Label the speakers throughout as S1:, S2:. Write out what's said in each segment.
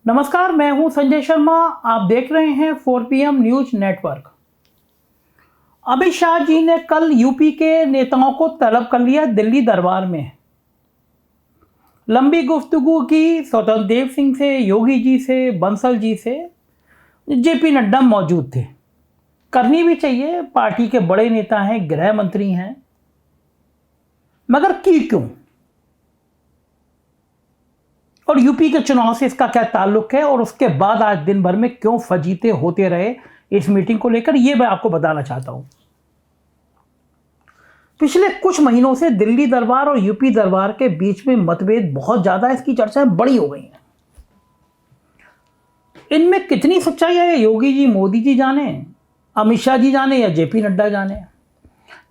S1: नमस्कार, मैं हूं संजय शर्मा। आप देख रहे हैं 4 PM News Network. Amit Shah ji ने कल यूपी के नेताओं को तलब कर लिया दिल्ली दरबार में। लंबी गुफ्तगू की स्वतंत्र देव सिंह से, योगी जी से, बंसल जी से, जेपी नड्डा मौजूद थे। करनी भी चाहिए, पार्टी के बड़े नेता हैं, गृह मंत्री हैं, मगर की क्यों? और यूपी के चुनाव से इसका क्या ताल्लुक है और उसके बाद आज दिन भर में क्यों फजीते होते रहे इस मीटिंग को लेकर, यह मैं आपको बताना चाहता हूं। पिछले कुछ महीनों से दिल्ली दरबार और यूपी दरबार के बीच में मतभेद बहुत ज्यादा, इसकी चर्चाएं बड़ी हो गई हैं। इनमें कितनी सच्चाई है योगी जी, मोदी जी जाने, अमित शाह जी जाने या जेपी नड्डा जाने।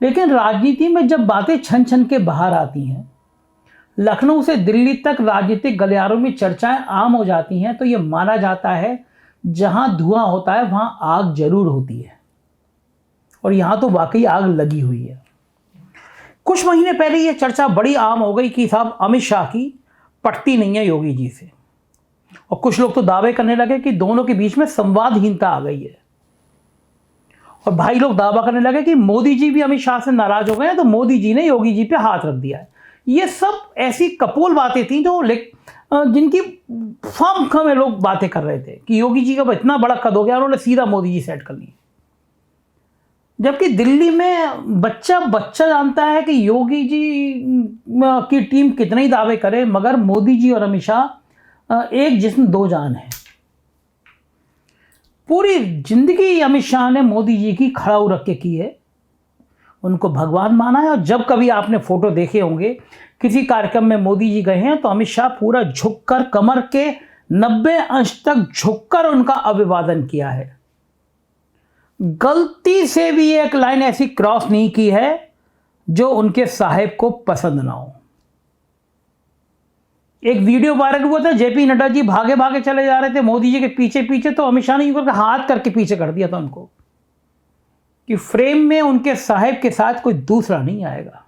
S1: लेकिन राजनीति में जब बातें छन छन के बाहर आती हैं, लखनऊ से दिल्ली तक राजनीतिक गलियारों में चर्चाएं आम हो जाती हैं, तो यह माना जाता है जहां धुआं होता है वहां आग जरूर होती है। और यहां तो वाकई आग लगी हुई है। कुछ महीने पहले यह चर्चा बड़ी आम हो गई कि साहब अमित शाह की पटती नहीं है योगी जी से, और कुछ लोग तो दावे करने लगे कि दोनों के बीच में संवादहीनता आ गई है। और भाई लोग दावा करने लगे कि मोदी जी भी अमित शाह से नाराज हो गए हैं, तो मोदी जी ने योगी जी पे हाथ रख दिया है। ये सब ऐसी कपोल बातें थी जो जिनकी फाम में लोग बातें कर रहे थे कि योगी जी का इतना बड़ा कद हो गया, उन्होंने सीधा मोदी जी सेट कर ली। जबकि दिल्ली में बच्चा बच्चा जानता है कि योगी जी की टीम कितने ही दावे करे, मगर मोदी जी और अमित शाह एक जिस्म दो जान है। पूरी जिंदगी अमित शाह ने मोदी जी की खड़ा रख के की है, उनको भगवान माना है। और जब कभी आपने फोटो देखे होंगे किसी कार्यक्रम में मोदी जी गए हैं, तो अमित शाह पूरा झुककर, कमर के 90 अंश तक झुककर उनका अभिवादन किया है। गलती से भी एक लाइन ऐसी क्रॉस नहीं की है जो उनके साहेब को पसंद ना हो। एक वीडियो वायरल हुआ था, जेपी नड्डा जी भागे भागे चले जा रहे थे मोदी जी के पीछे पीछे, तो अमित शाह ने यूं करके हाथ करके पीछे कर दिया था उनको कि फ्रेम में उनके साहेब के साथ कोई दूसरा नहीं आएगा।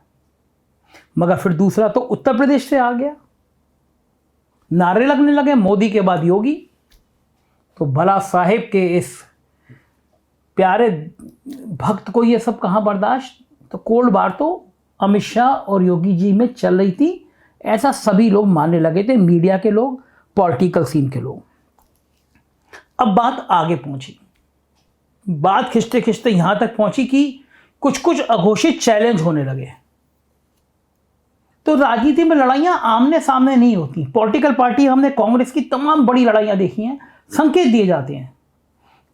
S1: मगर फिर दूसरा तो उत्तर प्रदेश से आ गया। नारे लगने लगे मोदी के बाद योगी, तो भला साहेब के इस प्यारे भक्त को ये सब कहां बर्दाश्त। तो कोल्ड वार तो अमित शाह और योगी जी में चल रही थी, ऐसा सभी लोग मानने लगे थे, मीडिया के लोग, पॉलिटिकल सीन के लोग। अब बात आगे पहुंची, बात खिंचते खिंचते यहां तक पहुंची कि कुछ कुछ अघोषित चैलेंज होने लगे। तो राजनीति में लड़ाइयां आमने सामने नहीं होती। पॉलिटिकल पार्टी, हमने कांग्रेस की तमाम बड़ी लड़ाइयां देखी हैं, संकेत दिए जाते हैं,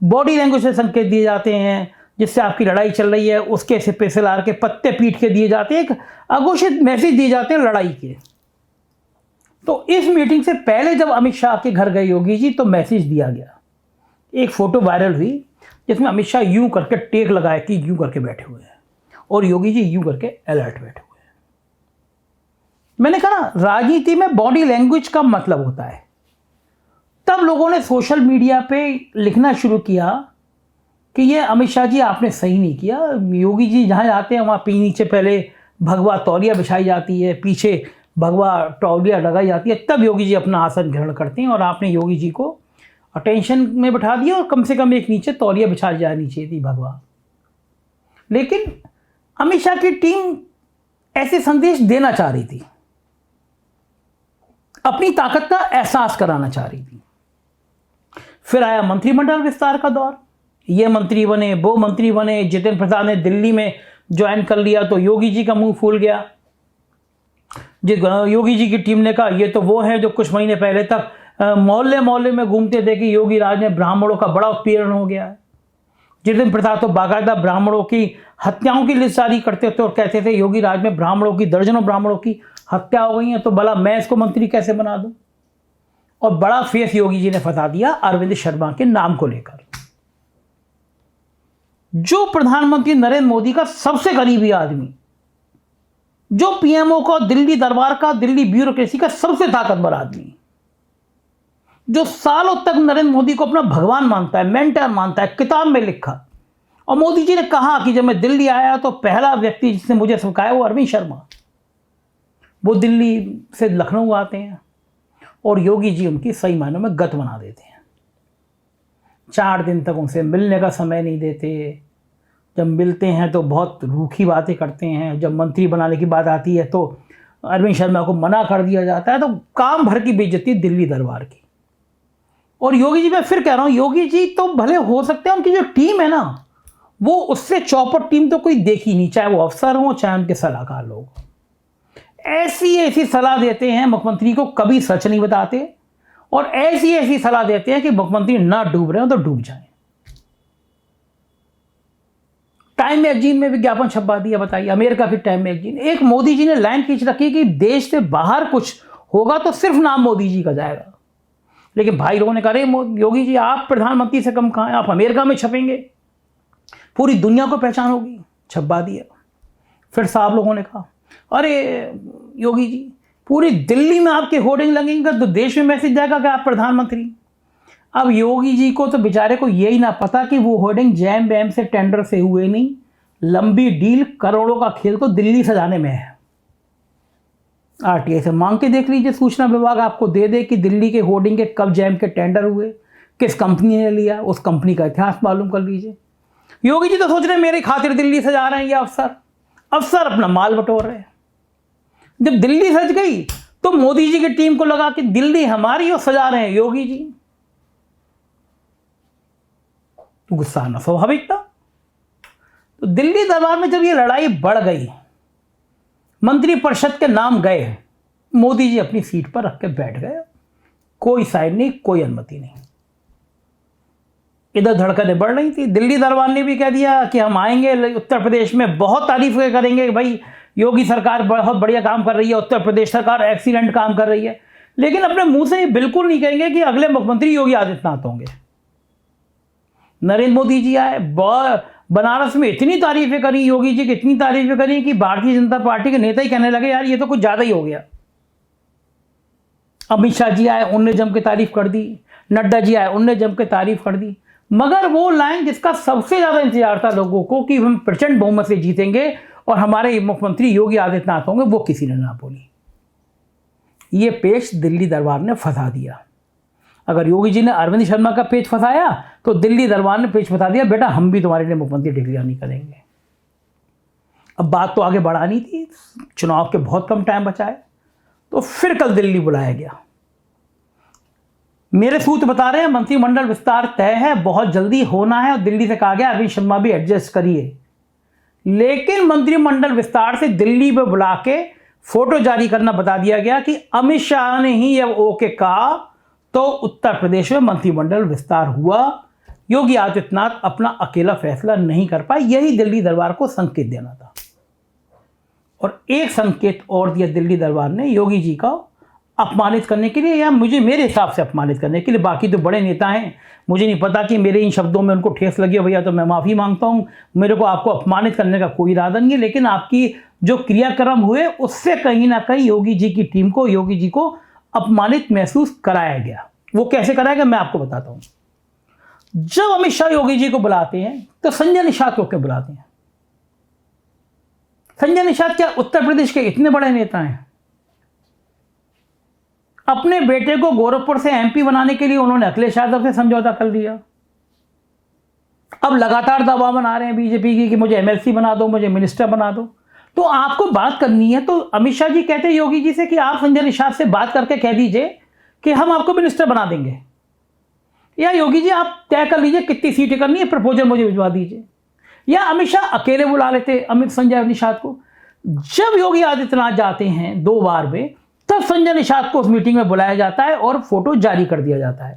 S1: बॉडी लैंग्वेज से संकेत दिए जाते हैं, जिससे आपकी लड़ाई चल रही है उसके सिपे से लार के पत्ते पीट के दिए जाते हैं, एक अघोषित मैसेज दिए जाते हैं लड़ाई के। तो इस मीटिंग से पहले जब अमित शाह के घर गए योगी जी, तो मैसेज दिया गया। एक फोटो वायरल हुई जिसमें अमित शाह यूं करके टेक लगाए कि यूं करके बैठे हुए हैं, और योगी जी यूं करके अलर्ट बैठे हुए हैं। मैंने कहा ना, राजनीति में बॉडी लैंग्वेज का मतलब होता है। तब लोगों ने सोशल मीडिया पे लिखना शुरू किया कि ये अमित शाह जी आपने सही नहीं किया। योगी जी जहां जाते हैं वहां नीचे पहले भगवा तौलिया बिछाई जाती है, पीछे भगवा तौलिया लगाई जाती है, तब योगी जी अपना आसन ग्रहण करते हैं। और आपने योगी जी को अटेंशन में बैठा दिया और कम से कम एक नीचे तौलिया बिछा जानी चाहिए थी भगवा। लेकिन अमित शाह की टीम ऐसे संदेश देना चाह रही थी, अपनी ताकत का एहसास कराना चाह रही थी। फिर आया मंत्रिमंडल विस्तार का दौर, ये मंत्री बने, वो मंत्री बने, जितेंद्र प्रसाद ने दिल्ली में ज्वाइन कर लिया, तो योगी जी का मुंह फूल गया। योगी जी की टीम ने कहा ये तो वो है जो कुछ महीने पहले तक मोहल्ले मोहल्ले में घूमते थे कि योगी राज में ब्राह्मणों का बड़ा उत्पीड़न हो गया है। जितेंद्र प्रसाद तो बाकायदा ब्राह्मणों की हत्याओं की लिस्ट जारी करते थे और कहते थे योगी राज में ब्राह्मणों की, दर्जनों ब्राह्मणों की हत्या हो गई है, तो भला मैं इसको मंत्री कैसे बना दूं। और बड़ा फेस योगी जी ने फंसा दिया अरविंद शर्मा के नाम को लेकर, जो प्रधानमंत्री नरेंद्र मोदी का सबसे करीबी आदमी, जो पीएमओ का, दिल्ली दरबार का, दिल्ली ब्यूरोक्रेसी का सबसे ताकतवर आदमी, जो सालों तक नरेंद्र मोदी को अपना भगवान मानता है, मेंटर मानता है, किताब में लिखा। और मोदी जी ने कहा कि जब मैं दिल्ली आया तो पहला व्यक्ति जिसने मुझे सिखाया वो अरविंद शर्मा। वो दिल्ली से लखनऊ आते हैं, और योगी जी उनकी सही मायनों में गत बना देते हैं। 4 दिन तक उनसे मिलने का समय नहीं देते, जब मिलते हैं तो बहुत रूखी बातें करते हैं, जब मंत्री बनाने की बात आती है तो अरविंद शर्मा को मना कर दिया जाता है। तो काम भर की बेइज्जती दिल्ली दरबार की। और योगी जी, मैं फिर कह रहा हूँ, योगी जी तो भले हो सकते हैं उनकी जो टीम है ना, वो उससे चौपट टीम तो कोई देखी नहीं, चाहे वो अफसर हो चाहे उनके सलाहकार लोग। ऐसी ऐसी सलाह देते हैं मुख्यमंत्री को, कभी सच नहीं बताते, और ऐसी ऐसी सलाह देते हैं कि मुख्यमंत्री ना डूब रहे हो तो डूब जाए। टाइम मैगजीन में विज्ञापन छपवा दिया, बताइए, अमेरिका की टाइम मैगजीन। एक मोदी जी ने लाइन खींच रखी कि देश से बाहर कुछ होगा तो सिर्फ नाम मोदी जी का जाएगा। लेकिन भाई लोगों ने कहा, अरे योगी जी आप प्रधानमंत्री से कम कहाँ हैं, आप अमेरिका में छपेंगे, पूरी दुनिया को पहचान होगी। छपवा दिया। फिर साहब लोगों ने कहा, अरे योगी जी पूरी दिल्ली में आपके होर्डिंग लगेंगे तो देश में मैसेज जाएगा कि आप प्रधानमंत्री। अब योगी जी को तो बेचारे को यही ना पता कि वो होर्डिंग जैम बैम से टेंडर से हुए नहीं, लंबी डील करोड़ों का खेल को दिल्ली सजाने में है। आरटीआई से मांग के देख लीजिए, सूचना विभाग आपको दे दे कि दिल्ली के होर्डिंग के कब जैम के टेंडर हुए, किस कंपनी ने लिया, उस कंपनी का इतिहास मालूम कर लीजिए। योगी जी तो सोच रहे हैं मेरी खातिर दिल्ली सजा रहे हैं ये अफसर अपना माल बटोर रहे हैं। जब दिल्ली सज गई तो मोदी जी की टीम को लगा कि दिल्ली हमारी और सजा रहे हैं योगी जी। तो गुस्सा आना स्वाभाविक था। तो दिल्ली दरबार में जब ये लड़ाई बढ़ गई, मंत्रिपरिषद के नाम गए, मोदी जी अपनी सीट पर रख के बैठ गए, कोई साइन नहीं, कोई अनुमति नहीं। इधर धड़कनें बढ़ रही थी। दिल्ली दरबार ने भी कह दिया कि हम आएंगे उत्तर प्रदेश में, बहुत तारीफ करेंगे, भाई योगी सरकार बहुत बढ़िया काम कर रही है, उत्तर प्रदेश सरकार एक्सीलेंट काम कर रही है। लेकिन अपने मुंह से बिल्कुल नहीं कहेंगे कि अगले मुख्यमंत्री योगी आदित्यनाथ होंगे। नरेंद्र मोदी जी आए, बनारस में इतनी तारीफें करी योगी जी की, इतनी तारीफें करी कि भारतीय जनता पार्टी के नेता ही कहने लगे यार ये तो कुछ ज़्यादा ही हो गया। अमित शाह जी आए, उनने जम के तारीफ कर दी, नड्डा जी आए, उनने जम के तारीफ कर दी, मगर वो लाइन जिसका सबसे ज़्यादा इंतजार था लोगों को कि हम प्रचंड बहुमत से जीतेंगे और हमारे मुख्यमंत्री योगी आदित्यनाथ होंगे, वो किसी ने ना बोली। ये पेच दिल्ली दरबार ने फंसा दिया। अगर योगी जी ने अरविंद शर्मा का पेच फंसाया तो दिल्ली दरबार ने पेच फंसा दिया, बेटा हम भी तुम्हारे लिए मुख्यमंत्री डिक्लेयर नहीं करेंगे। अब बात तो आगे बढ़ानी थी, चुनाव के बहुत कम टाइम बचा है, तो फिर कल दिल्ली बुलाया गया। मेरे सूत्र बता रहे हैं मंत्रिमंडल विस्तार तय है, बहुत जल्दी होना है, और दिल्ली से कहा गया अरविंद शर्मा भी एडजस्ट करिए। लेकिन मंत्रिमंडल विस्तार से दिल्ली में बुला के फोटो जारी करना बता दिया गया कि अमित शाह ने ही अब ओके कहा तो उत्तर प्रदेश में मंत्रिमंडल विस्तार हुआ। योगी आदित्यनाथ अपना अकेला फैसला नहीं कर पाए, यही दिल्ली दरबार को संकेत देना था। और एक संकेत और दिया दिल्ली दरबार ने योगी जी का अपमानित करने के लिए, या मेरे हिसाब से अपमानित करने के लिए। बाकी तो बड़े नेता हैं, मुझे नहीं पता कि मेरे इन शब्दों में उनको ठेस लगी हो भैया, तो मैं माफ़ी मांगता हूँ। मेरे को आपको अपमानित करने का कोई इरादा नहीं है, लेकिन आपकी जो क्रियाक्रम हुए उससे कहीं ना कहीं योगी जी की टीम को, योगी जी को अपमानित महसूस कराया गया। वो कैसे कराया गया मैं आपको बताता हूँ। जब अमित शाह योगी जी को बुलाते हैं तो संजय निषाद को क्यों बुलाते हैं? संजय निषाद क्या उत्तर प्रदेश के इतने बड़े नेता हैं? अपने बेटे को गोरखपुर से एमपी बनाने के लिए उन्होंने अखिलेश यादव से समझौता कर लिया। अब लगातार दबाव बना रहे हैं बीजेपी की कि मुझे एमएलसी बना दो, मुझे मिनिस्टर बना दो। तो आपको बात करनी है तो अमित शाह जी कहते हैं योगी जी से कि आप संजय निषाद से बात करके कह दीजिए कि हम आपको मिनिस्टर बना देंगे, या योगी जी आप तय कर लीजिए कितनी सीटें करनी है, प्रपोजल मुझे भिजवा दीजिए। या अमित शाह अकेले बुला लेते संजय निषाद को। जब योगी आदित्यनाथ जाते हैं 2 बार में, तब संजय निषाद को उस मीटिंग में बुलाया जाता है और फोटो जारी कर दिया जाता है।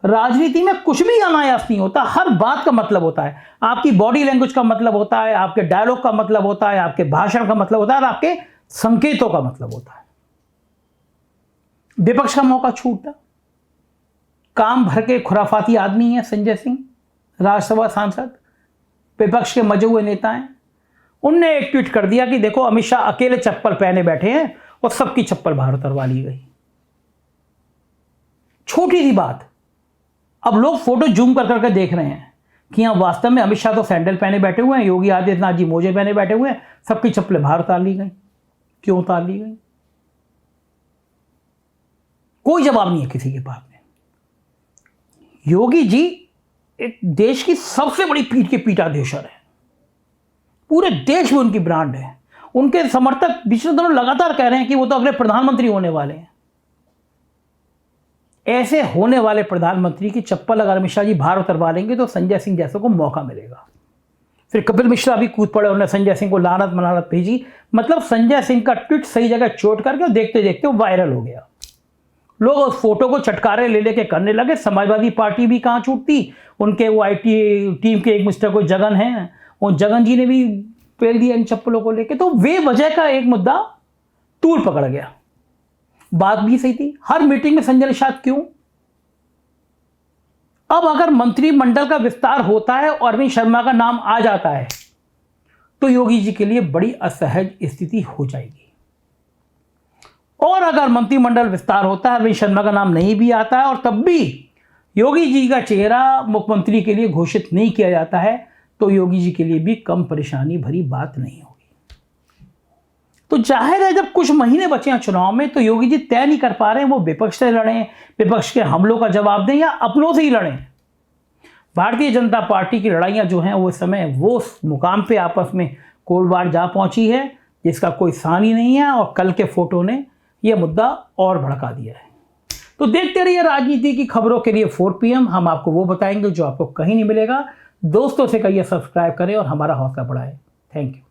S1: राजनीति में कुछ भी अनायास नहीं होता, हर बात का मतलब होता है। आपकी बॉडी लैंग्वेज का मतलब होता है, आपके डायलॉग का मतलब होता है, आपके भाषण का मतलब होता है, और आपके संकेतों का मतलब होता है। विपक्ष का मौका छूटा। काम भर के खुराफाती आदमी है संजय सिंह, राज्यसभा सांसद, विपक्ष के मजे हुए नेता हैं। उनने एक ट्वीट कर दिया कि देखो अमित शाह अकेले चप्पल पहने बैठे हैं और सबकी चप्पल बाहर उतरवा ली गई। छोटी सी बात। अब लोग फोटो जूम कर करके देख रहे हैं कि यहां वास्तव में अमित शाह तो सैंडल पहने बैठे हुए हैं, योगी आदित्यनाथ जी मोजे पहने बैठे हुए हैं, सबकी चप्पलें बाहर उतार ली गई। क्यों उतार ली गई? कोई जवाब नहीं है किसी के पास में। योगी जी एक देश की सबसे बड़ी पीठ के पीठाधीश्वर है, पूरे देश में उनकी ब्रांड है। उनके समर्थक पिछले दिनों लगातार कह रहे हैं कि वो तो अगले प्रधानमंत्री होने वाले हैं। ऐसे होने वाले प्रधानमंत्री की चप्पल अगर अमित शाह जी बाहर उतरवा लेंगे तो संजय सिंह जैसों को मौका मिलेगा। फिर कपिल मिश्रा भी कूद पड़े, उन्होंने संजय सिंह को लानत मनानत भेजी। मतलब संजय सिंह का ट्वीट सही जगह चोट करके देखते देखते वो वायरल हो गया। लोग उस फोटो को चटकारे ले लेके करने लगे। समाजवादी पार्टी भी कहाँ छूटती, उनके वो IT टीम के एक मिस्टर कोई जगन हैं, वो जगन जी ने भी पेल दिया इन चप्पलों को लेके। तो वे वजह का एक मुद्दा तूल पकड़ गया। बात भी सही थी, हर मीटिंग में संजय निषाद क्यों? अब अगर मंत्रिमंडल का विस्तार होता है और अरविंद शर्मा का नाम आ जाता है तो योगी जी के लिए बड़ी असहज स्थिति हो जाएगी। और अगर मंत्रिमंडल विस्तार होता है, अरविंद शर्मा का नाम नहीं भी आता है और तब भी योगी जी का चेहरा मुख्यमंत्री के लिए घोषित नहीं किया जाता है तो योगी जी के लिए भी कम परेशानी भरी बात नहीं होगी। तो जाहिर है जब कुछ महीने बचे हैं चुनाव में तो योगी जी तय नहीं कर पा रहे हैं वो विपक्ष से लड़ें, विपक्ष के हमलों का जवाब दें या अपनों से ही लड़ें। भारतीय जनता पार्टी की लड़ाइयाँ जो हैं वो इस समय वो मुकाम पे आपस में कोलवार जा पहुंची है जिसका कोई सानी नहीं है। और कल के फोटो ने यह मुद्दा और भड़का दिया है। तो देखते रहिए राजनीति की खबरों के लिए 4 PM। हम आपको वो बताएंगे जो आपको कहीं नहीं मिलेगा। दोस्तों से कहिए सब्सक्राइब करें और हमारा हौसला बढ़ाएं। Thank you.